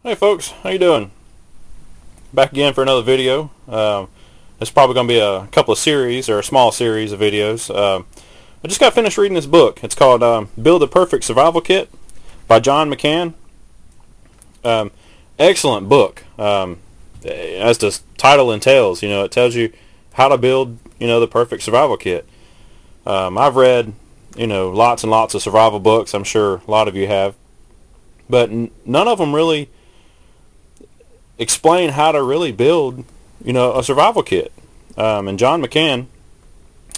Hey folks, how you doing? Back again for another video. It's probably going to be a couple of series or a small series of videos. I just got finished reading this book. It's called Build the Perfect Survival Kit by John McCann. Excellent book. As the title entails, it tells you how to build, the perfect survival kit. I've read, lots and lots of survival books. I'm sure a lot of you have. But none of them really explain how to really build, a survival kit. And John McCann,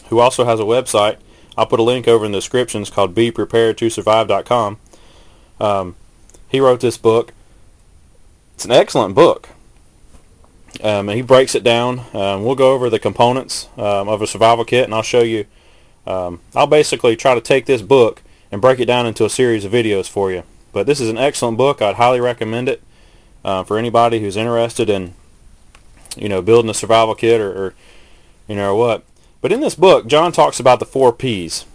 who also has a website, I'll put a link over in the description. It's called bepreparedtosurvive.com. He wrote this book. It's an excellent book. And he breaks it down. We'll go over the components of a survival kit, and I'll show you. I'll basically try to take this book and break it down into a series of videos for you. But this is an excellent book. I'd highly recommend it for anybody who's interested in, building a survival kit or what. But in this book, John talks about the 4 P's.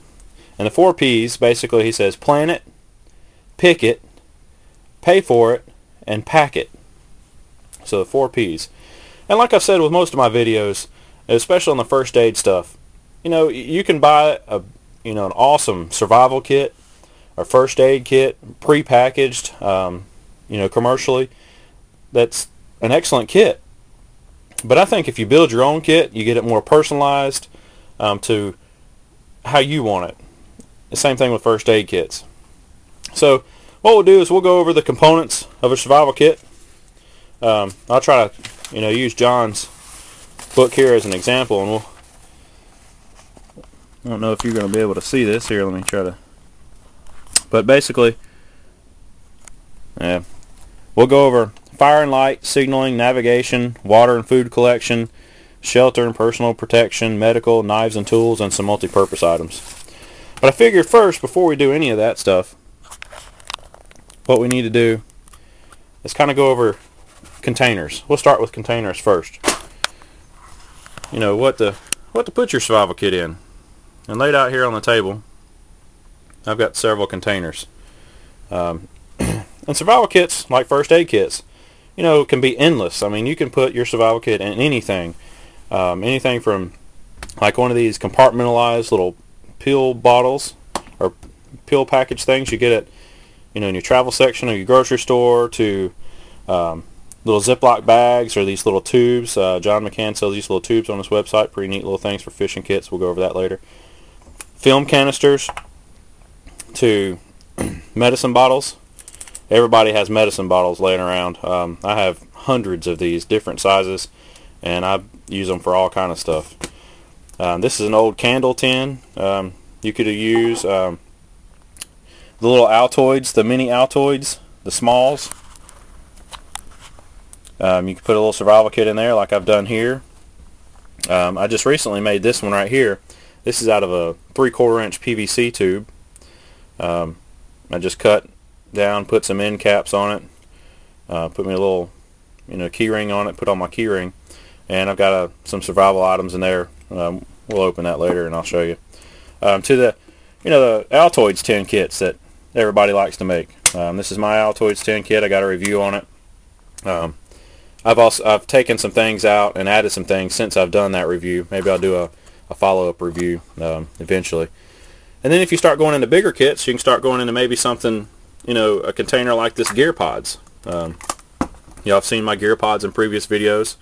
And the 4 P's, basically, he says, plan it, pick it, pay for it, and pack it. So the 4 P's. And like I've said with most of my videos, especially on the first aid stuff, you can buy an awesome survival kit or first aid kit, pre-packaged, commercially. That's an excellent kit. But I think if you build your own kit, you get it more personalized to how you want it. The same thing with first aid kits. So what we'll do is we'll go over the components of a survival kit. I'll try to use John's book here as an example, and I don't know if you're going to be able to see this here. Let me try to. But basically, we'll go over fire and light, signaling, navigation, water and food collection, shelter and personal protection, medical, knives and tools, and some multi-purpose items. But I figured first, before we do any of that stuff, what we need to do is kind of go over containers. We'll start with containers first. What to put your survival kit in. And laid out here on the table, I've got several containers. And survival kits, like first aid kits, can be endless. I mean, you can put your survival kit in anything. Anything from like one of these compartmentalized little pill bottles or pill package things you get at, in your travel section of your grocery store, to little ziploc bags or these little tubes. John McCann sells these little tubes on his website. Pretty neat little things for fishing kits. We'll go over that later. Film canisters to medicine bottles. Everybody has medicine bottles laying around. I have hundreds of these, different sizes, and I use them for all kind of stuff. This is an old candle tin. You could use the little Altoids, the mini Altoids, the smalls. You can put a little survival kit in there like I've done here. I just recently made this one right here. This is out of a 3/4 inch PVC tube. I just cut down, put some end caps on it, put me a little key ring on it, put on my key ring, and I've got some survival items in there. We'll open that later and I'll show you. To the the Altoids tin kits that everybody likes to make. This is my Altoids tin kit. I got a review on it. I've taken some things out and added some things since I've done that review. Maybe I'll do a follow-up review eventually. And then if you start going into bigger kits, you can start going into maybe something, a container like this gear pods. I've seen my gear pods in previous videos.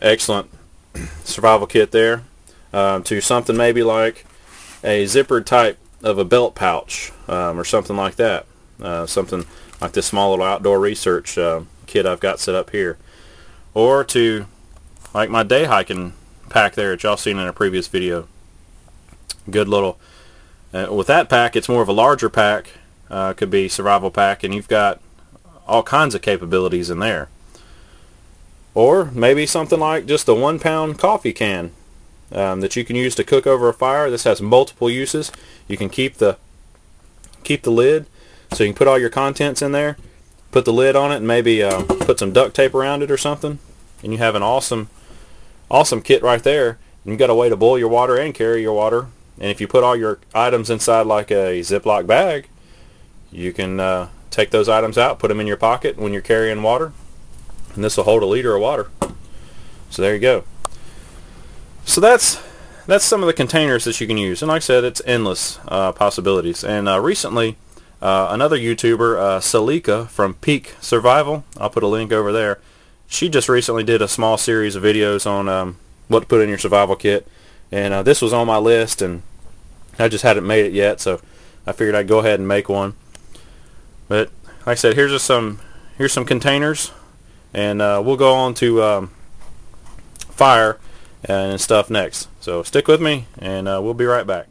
Excellent survival kit there. To something maybe like a zippered type of a belt pouch or something like that. Something like this small little outdoor research kit I've got set up here. Or to like my day hiking pack there that y'all seen in a previous video. Good little with that pack, it's more of a larger pack. Could be survival pack, and you've got all kinds of capabilities in there. Or maybe something like just a 1-pound coffee can that you can use to cook over a fire. This has multiple uses. You can keep the lid, so you can put all your contents in there, put the lid on it, and maybe put some duct tape around it or something, and you have an awesome kit right there. And you've got a way to boil your water and carry your water. And if you put all your items inside like a Ziploc bag, you can take those items out, put them in your pocket when you're carrying water, and this will hold a liter of water. So there you go. So that's some of the containers that you can use, and like I said, it's endless possibilities. And recently, another YouTuber, Salika from Peak Survival, I'll put a link over there. She just recently did a small series of videos on what to put in your survival kit, and this was on my list, and I just hadn't made it yet, so I figured I'd go ahead and make one. But like I said, here's some containers, and we'll go on to fire and stuff next. So stick with me, and we'll be right back.